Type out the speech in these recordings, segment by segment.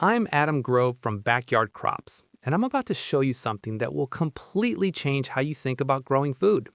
I'm Adam Grove from Backyard Crops, and I'm about to show you something that will completely change how you think about growing food.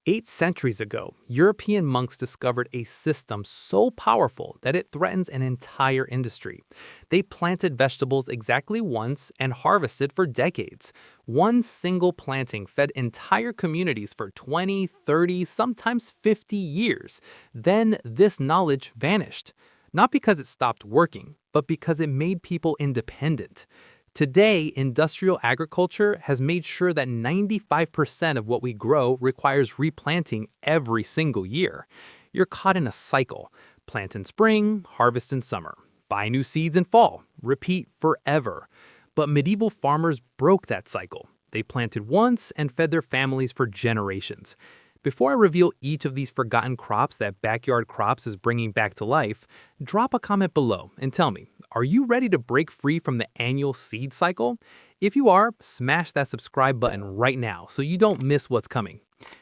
8 centuries ago, European monks discovered a system so powerful that it threatens an entire industry. They planted vegetables exactly once and harvested for decades. One single planting fed entire communities for 20, 30, sometimes 50 years. Then this knowledge vanished. Not because it stopped working, but because it made people independent. Today, industrial agriculture has made sure that 95% of what we grow requires replanting every single year. You're caught in a cycle. Plant in spring, harvest in summer. Buy new seeds in fall. Repeat forever. But medieval farmers broke that cycle. They planted once and fed their families for generations. Before I reveal each of these forgotten crops that Backyard Crops is bringing back to life, drop a comment below and tell me, are you ready to break free from the annual seed cycle? If you are, smash that subscribe button right now so you don't miss what's coming.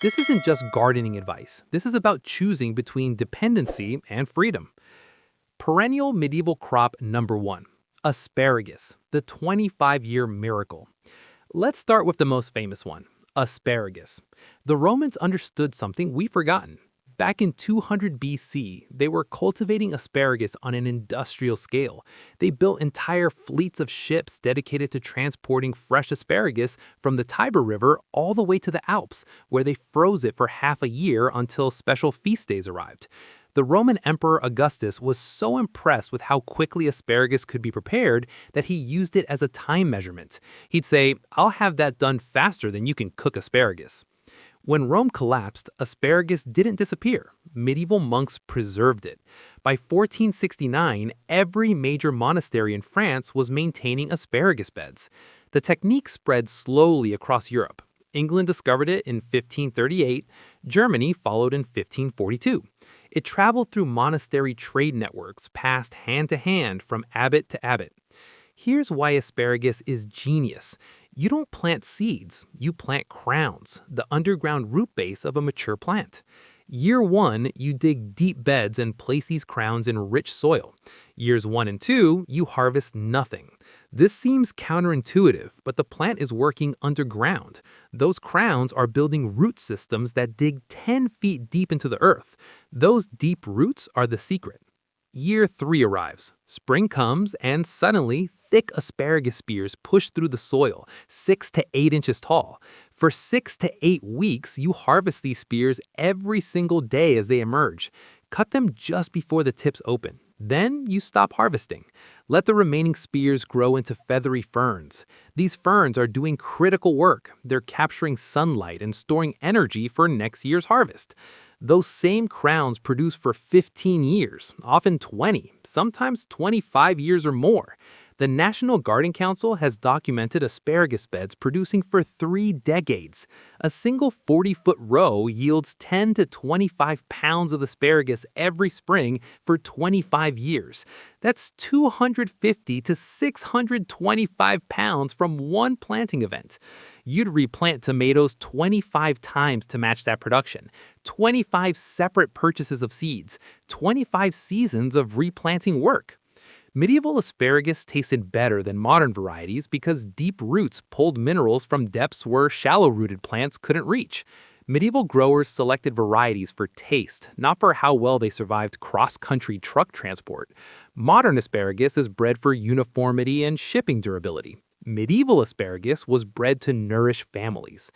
This isn't just gardening advice. This is about choosing between dependency and freedom. Perennial medieval crop number 1, asparagus, the 25-year miracle. Let's start with the most famous one. Asparagus. The Romans understood something we've forgotten. Back in 200 BC, they were cultivating asparagus on an industrial scale. They built entire fleets of ships dedicated to transporting fresh asparagus from the Tiber River all the way to the Alps, where they froze it for half a year until special feast days arrived. The Roman Emperor Augustus was so impressed with how quickly asparagus could be prepared that he used it as a time measurement. He'd say, "I'll have that done faster than you can cook asparagus." When Rome collapsed, asparagus didn't disappear. Medieval monks preserved it. By 1469, every major monastery in France was maintaining asparagus beds. The technique spread slowly across Europe. England discovered it in 1538. Germany followed in 1542. It traveled through monastery trade networks, passed hand to hand from abbot to abbot. Here's why asparagus is genius. You don't plant seeds, you plant crowns, the underground root base of a mature plant. Year 1, you dig deep beds and place these crowns in rich soil. Years 1 and 2, you harvest nothing. This seems counterintuitive, but the plant is working underground. Those crowns are building root systems that dig 10 feet deep into the earth. Those deep roots are the secret. Year 3 arrives. Spring comes, and suddenly, thick asparagus spears push through the soil, 6 to 8 inches tall. For 6 to 8 weeks, you harvest these spears every single day as they emerge. Cut them just before the tips open. Then you stop harvesting. Let the remaining spears grow into feathery ferns. These ferns are doing critical work. They're capturing sunlight and storing energy for next year's harvest. Those same crowns produce for 15 years, often 20, sometimes 25 years or more. The National Garden Council has documented asparagus beds producing for 3 decades. A single 40-foot row yields 10 to 25 pounds of asparagus every spring for 25 years. That's 250 to 625 pounds from one planting event. You'd replant tomatoes 25 times to match that production. 25 separate purchases of seeds. 25 seasons of replanting work. Medieval asparagus tasted better than modern varieties because deep roots pulled minerals from depths where shallow-rooted plants couldn't reach. Medieval growers selected varieties for taste, not for how well they survived cross-country truck transport. Modern asparagus is bred for uniformity and shipping durability. Medieval asparagus was bred to nourish families.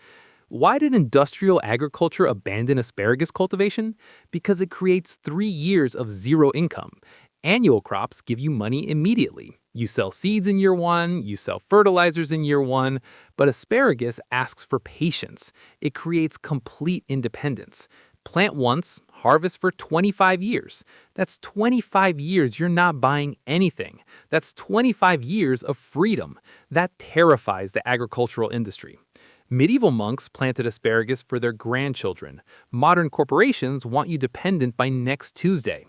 Why did industrial agriculture abandon asparagus cultivation? Because it creates 3 years of zero income. Annual crops give you money immediately. You sell seeds in year 1, you sell fertilizers in year 1, but asparagus asks for patience. It creates complete independence. Plant once, harvest for 25 years. That's 25 years you're not buying anything. That's 25 years of freedom. That terrifies the agricultural industry. Medieval monks planted asparagus for their grandchildren. Modern corporations want you dependent by next Tuesday.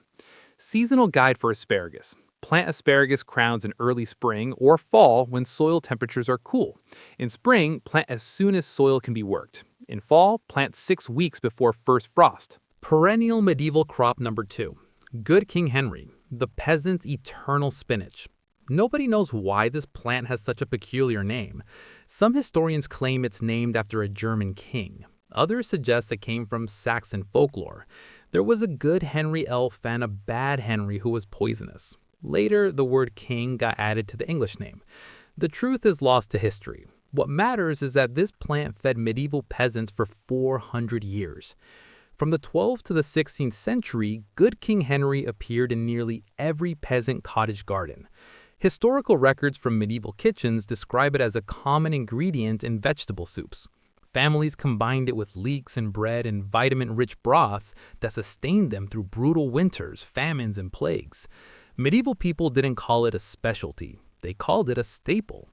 Seasonal guide for asparagus. Plant asparagus crowns in early spring or fall when soil temperatures are cool. In spring, plant as soon as soil can be worked. In fall, plant 6 weeks before first frost. Perennial medieval crop number 2. Good King Henry, the peasant's eternal spinach. Nobody knows why this plant has such a peculiar name. Some historians claim it's named after a German king. Others suggest it came from Saxon folklore. There was a good Henry elf and a bad Henry who was poisonous. Later, the word king got added to the English name. The truth is lost to history. What matters is that this plant fed medieval peasants for 400 years. From the 12th to the 16th century, good King Henry appeared in nearly every peasant cottage garden. Historical records from medieval kitchens describe it as a common ingredient in vegetable soups. Families combined it with leeks and bread and vitamin-rich broths that sustained them through brutal winters, famines, and plagues. Medieval people didn't call it a specialty. They called it a staple.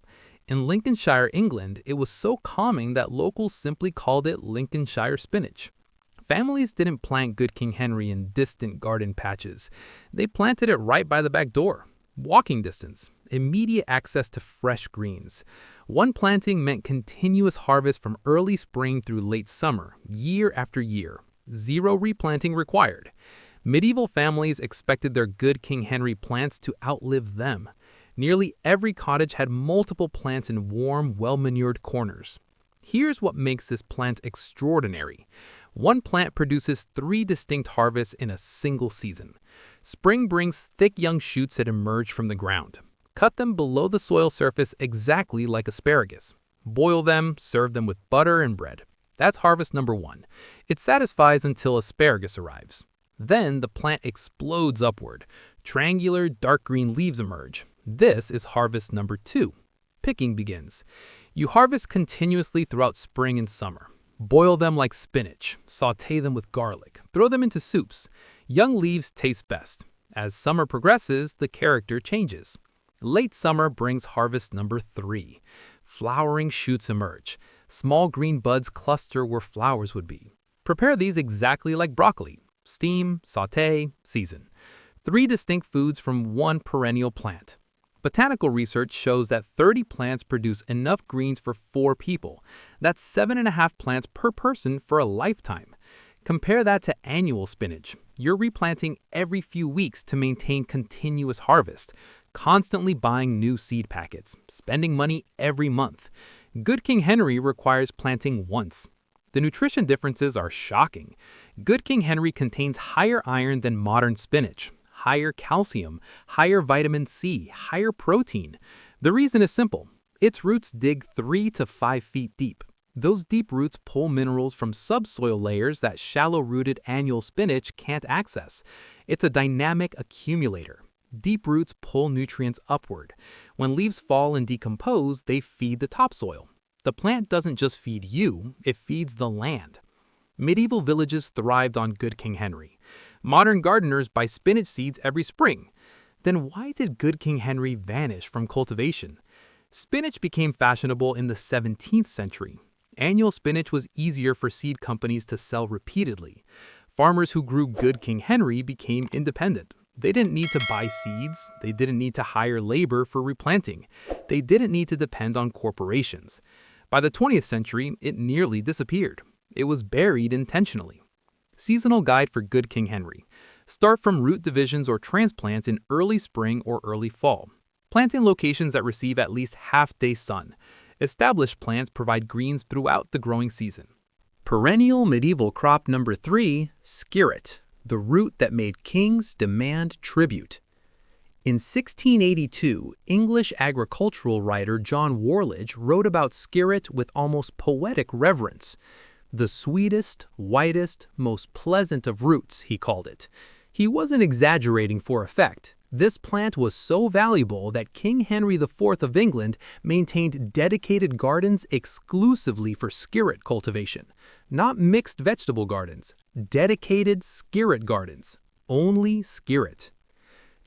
In Lincolnshire, England, it was so common that locals simply called it Lincolnshire spinach. Families didn't plant good King Henry in distant garden patches. They planted it right by the back door. Walking distance, immediate access to fresh greens. One planting meant continuous harvest from early spring through late summer, year after year. Zero replanting required. Medieval families expected their good King Henry plants to outlive them. Nearly every cottage had multiple plants in warm, well-manured corners. Here's what makes this plant extraordinary. One plant produces 3 distinct harvests in a single season. Spring brings thick young shoots that emerge from the ground. Cut them below the soil surface exactly like asparagus. Boil them, serve them with butter and bread. That's harvest number 1. It satisfies until asparagus arrives. Then the plant explodes upward. Triangular, dark green leaves emerge. This is harvest number 2. Picking begins. You harvest continuously throughout spring and summer. Boil them like spinach. Sauté them with garlic. Throw them into soups. Young leaves taste best. As summer progresses, the character changes. Late summer brings harvest number 3. Flowering shoots emerge. Small green buds cluster where flowers would be. Prepare these exactly like broccoli. Steam, sauté, season. 3 distinct foods from one perennial plant. Botanical research shows that 30 plants produce enough greens for 4 people. That's 7.5 plants per person for a lifetime. Compare that to annual spinach. You're replanting every few weeks to maintain continuous harvest, constantly buying new seed packets, spending money every month. Good King Henry requires planting once. The nutrition differences are shocking. Good King Henry contains higher iron than modern spinach, higher calcium, higher vitamin C, higher protein. The reason is simple. Its roots dig 3 to 5 feet deep. Those deep roots pull minerals from subsoil layers that shallow-rooted annual spinach can't access. It's a dynamic accumulator. Deep roots pull nutrients upward. When leaves fall and decompose, they feed the topsoil. The plant doesn't just feed you, it feeds the land. Medieval villages thrived on good King Henry. Modern gardeners buy spinach seeds every spring. Then why did good King Henry vanish from cultivation? Spinach became fashionable in the 17th century. Annual spinach was easier for seed companies to sell repeatedly. Farmers who grew good King Henry became independent. They didn't need to buy seeds. They didn't need to hire labor for replanting. They didn't need to depend on corporations. By the 20th century, it nearly disappeared. It was buried intentionally. Seasonal guide for good King Henry. Start from root divisions or transplants in early spring or early fall. Plant in locations that receive at least half-day sun. Established plants provide greens throughout the growing season. Perennial medieval crop number 3, Skirret, the root that made kings demand tribute. In 1682, English agricultural writer John Warledge wrote about Skirret with almost poetic reverence. The sweetest, whitest, most pleasant of roots, he called it. He wasn't exaggerating for effect. This plant was so valuable that King Henry IV of England maintained dedicated gardens exclusively for Skirret cultivation. Not mixed vegetable gardens, dedicated Skirret gardens. Only Skirret.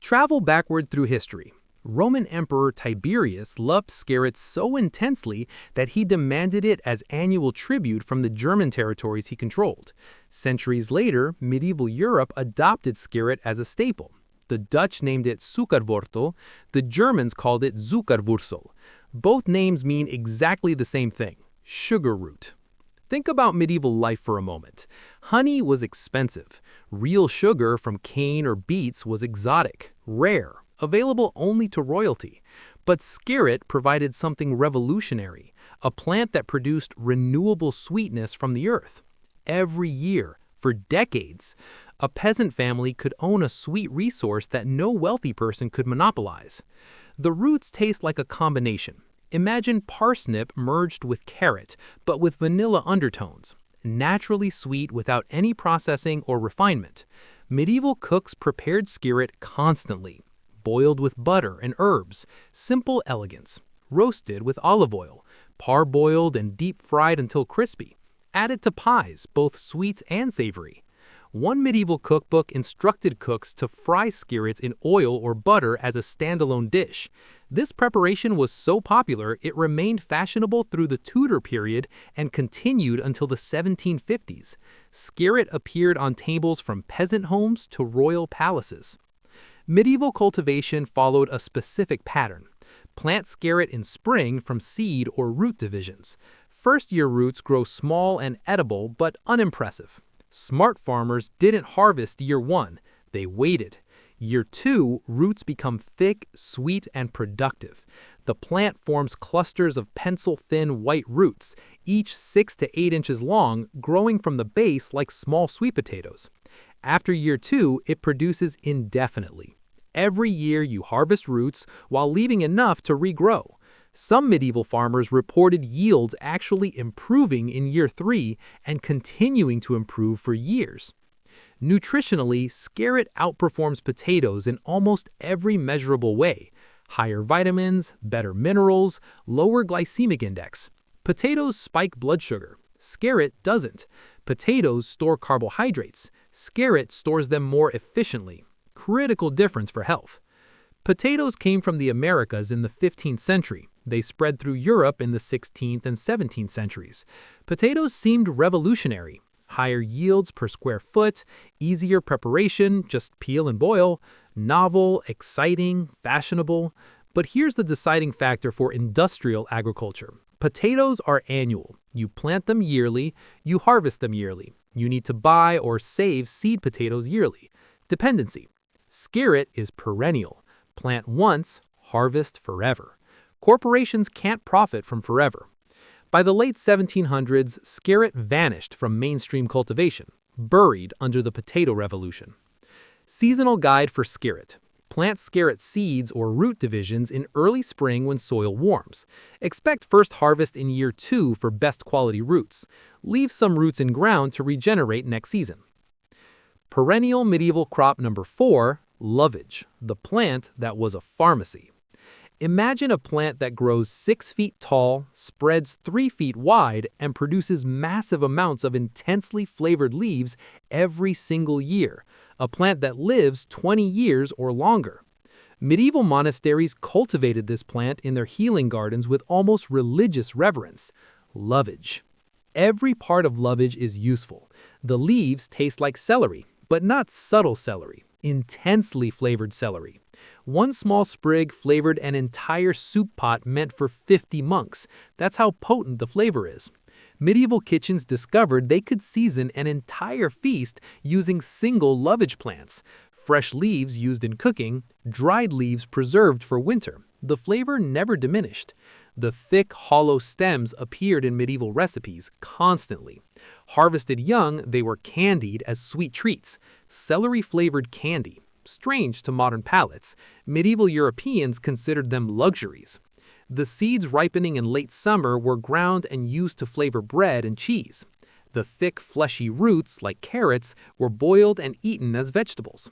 Travel backward through history. Roman Emperor Tiberius loved Skirret so intensely that he demanded it as annual tribute from the German territories he controlled. Centuries later, medieval Europe adopted Skirret as a staple. The Dutch named it Zuckerwortel, the Germans called it Zuckerwurzel. Both names mean exactly the same thing, sugar root. Think about medieval life for a moment. Honey was expensive. Real sugar from cane or beets was exotic, rare. available only to royalty. But Skirret provided something revolutionary, a plant that produced renewable sweetness from the earth. Every year, for decades, a peasant family could own a sweet resource that no wealthy person could monopolize. The roots taste like a combination. Imagine parsnip merged with carrot, but with vanilla undertones. Naturally sweet without any processing or refinement. Medieval cooks prepared skirret constantly. Boiled with butter and herbs, simple elegance. Roasted with olive oil, parboiled and deep-fried until crispy. Added to pies, both sweet and savory. One medieval cookbook instructed cooks to fry skirrets in oil or butter as a standalone dish. This preparation was so popular it remained fashionable through the Tudor period and continued until the 1750s. Skirret appeared on tables from peasant homes to royal palaces. Medieval cultivation followed a specific pattern. Plant skirret in spring from seed or root divisions. First-year roots grow small and edible but unimpressive. Smart farmers didn't harvest year 1, they waited. Year 2, roots become thick, sweet, and productive. The plant forms clusters of pencil-thin white roots, each 6 to 8 inches long, growing from the base like small sweet potatoes. After year 2, it produces indefinitely. Every year you harvest roots while leaving enough to regrow. Some medieval farmers reported yields actually improving in year 3 and continuing to improve for years. Nutritionally, skirret outperforms potatoes in almost every measurable way. Higher vitamins, better minerals, lower glycemic index. Potatoes spike blood sugar. Skirret doesn't. Potatoes store carbohydrates. Skirret stores them more efficiently. Critical difference for health. Potatoes came from the Americas in the 15th century. They spread through Europe in the 16th and 17th centuries. Potatoes seemed revolutionary. Higher yields per square foot, easier preparation, just peel and boil, novel, exciting, fashionable. But here's the deciding factor for industrial agriculture. Potatoes are annual. You plant them yearly, you harvest them yearly. You need to buy or save seed potatoes yearly. Dependency. Skirret is perennial. Plant once, harvest forever. Corporations can't profit from forever. By the late 1700s, skirret vanished from mainstream cultivation, buried under the potato revolution. Seasonal guide for skirret. Plant skirret seeds or root divisions in early spring when soil warms. Expect first harvest in year 2 for best quality roots. Leave some roots in ground to regenerate next season. Perennial medieval crop number 4, lovage, the plant that was a pharmacy. Imagine a plant that grows 6 feet tall, spreads 3 feet wide, and produces massive amounts of intensely flavored leaves every single year. A plant that lives 20 years or longer. Medieval monasteries cultivated this plant in their healing gardens with almost religious reverence. Lovage. Every part of lovage is useful. The leaves taste like celery, but not subtle celery, intensely flavored celery. One small sprig flavored an entire soup pot meant for 50 monks. That's how potent the flavor is. Medieval kitchens discovered they could season an entire feast using single lovage plants. Fresh leaves used in cooking, dried leaves preserved for winter. The flavor never diminished. The thick, hollow stems appeared in medieval recipes constantly. Harvested young, they were candied as sweet treats, celery-flavored candy. Strange to modern palates, medieval Europeans considered them luxuries. The seeds ripening in late summer were ground and used to flavor bread and cheese. The thick, fleshy roots, like carrots, were boiled and eaten as vegetables.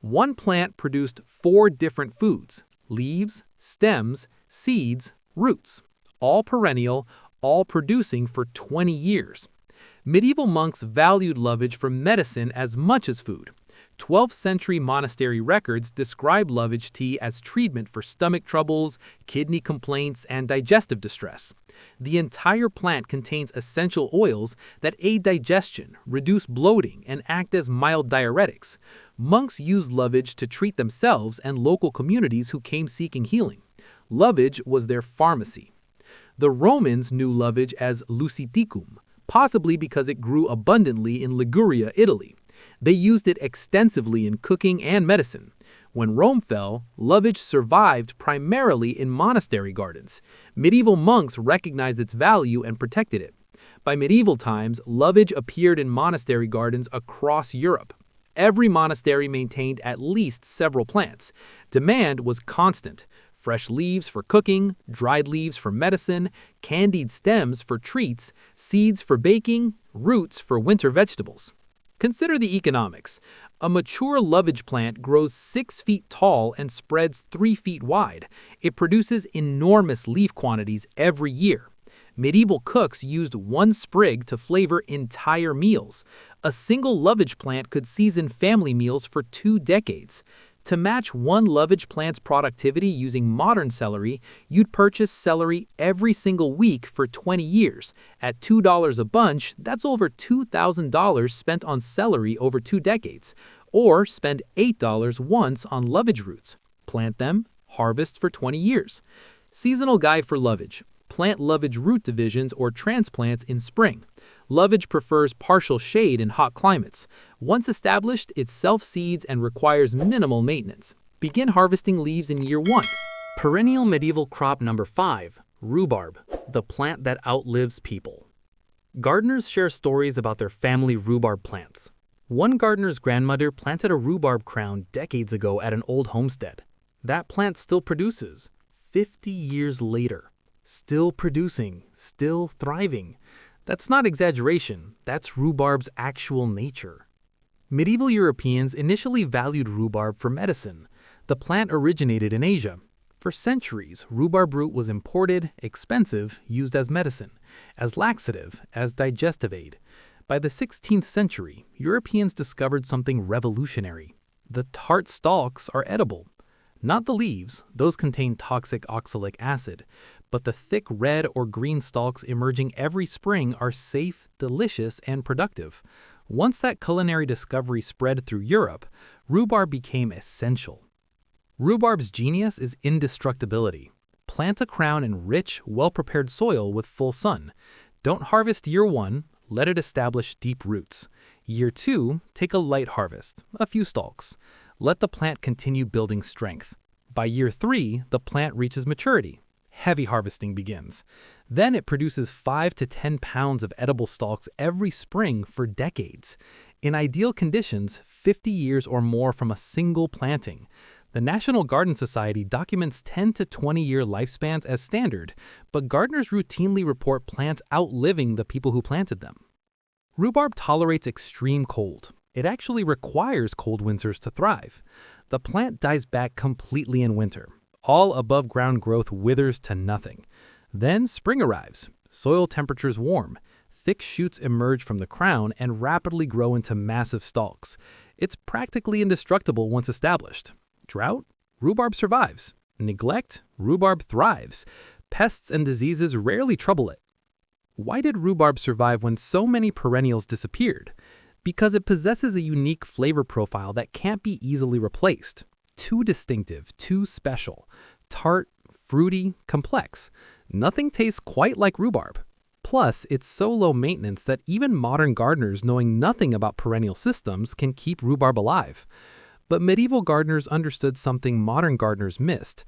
One plant produced 4 different foods: leaves, stems, seeds, roots. All perennial, all producing for 20 years. Medieval monks valued lovage for medicine as much as food. 12th century monastery records describe lovage tea as treatment for stomach troubles, kidney complaints, and digestive distress. The entire plant contains essential oils that aid digestion, reduce bloating, and act as mild diuretics. Monks used lovage to treat themselves and local communities who came seeking healing. Lovage was their pharmacy. The Romans knew lovage as luciticum, possibly because it grew abundantly in Liguria, Italy. They used it extensively in cooking and medicine. When Rome fell, lovage survived primarily in monastery gardens. Medieval monks recognized its value and protected it. By medieval times, lovage appeared in monastery gardens across Europe. Every monastery maintained at least several plants. Demand was constant. Fresh leaves for cooking, dried leaves for medicine, candied stems for treats, seeds for baking, roots for winter vegetables. Consider the economics. A mature lovage plant grows 6 feet tall and spreads 3 feet wide. It produces enormous leaf quantities every year. Medieval cooks used one sprig to flavor entire meals. A single lovage plant could season family meals for 2 decades. To match one lovage plant's productivity using modern celery, you'd purchase celery every single week for 20 years. At $2 a bunch, that's over $2,000 spent on celery over 2 decades. Or spend $8 once on lovage roots. Plant them, harvest for 20 years. Seasonal guide for lovage. Plant lovage root divisions or transplants in spring. Lovage prefers partial shade in hot climates. Once established, it self-seeds and requires minimal maintenance. Begin harvesting leaves in year 1. Perennial medieval crop number 5, rhubarb, the plant that outlives people. Gardeners share stories about their family rhubarb plants. One gardener's grandmother planted a rhubarb crown decades ago at an old homestead. That plant still produces, 50 years later. Still producing, still thriving. That's not exaggeration, that's rhubarb's actual nature. Medieval Europeans initially valued rhubarb for medicine. The plant originated in Asia. For centuries, rhubarb root was imported, expensive, used as medicine, as laxative, as digestive aid. By the 16th century, Europeans discovered something revolutionary. The tart stalks are edible. Not the leaves, those contain toxic oxalic acid, but the thick red or green stalks emerging every spring are safe, delicious, and productive. Once that culinary discovery spread through Europe, rhubarb became essential. Rhubarb's genius is indestructibility. Plant a crown in rich, well-prepared soil with full sun. Don't harvest year 1, let it establish deep roots. Year 2, take a light harvest, a few stalks. Let the plant continue building strength. By year 3, the plant reaches maturity. Heavy harvesting begins. Then it produces 5 to 10 pounds of edible stalks every spring for decades. In ideal conditions, 50 years or more from a single planting. The National Garden Society documents 10 to 20-year lifespans as standard, but gardeners routinely report plants outliving the people who planted them. Rhubarb tolerates extreme cold. It actually requires cold winters to thrive. The plant dies back completely in winter. All above-ground growth withers to nothing. Then spring arrives. Soil temperatures warm. Thick shoots emerge from the crown and rapidly grow into massive stalks. It's practically indestructible once established. Drought? Rhubarb survives. Neglect? Rhubarb thrives. Pests and diseases rarely trouble it. Why did rhubarb survive when so many perennials disappeared? Because it possesses a unique flavor profile that can't be easily replaced. Too distinctive, too special. Tart, fruity, complex. Nothing tastes quite like rhubarb. Plus, it's so low maintenance that even modern gardeners knowing nothing about perennial systems can keep rhubarb alive. But medieval gardeners understood something modern gardeners missed.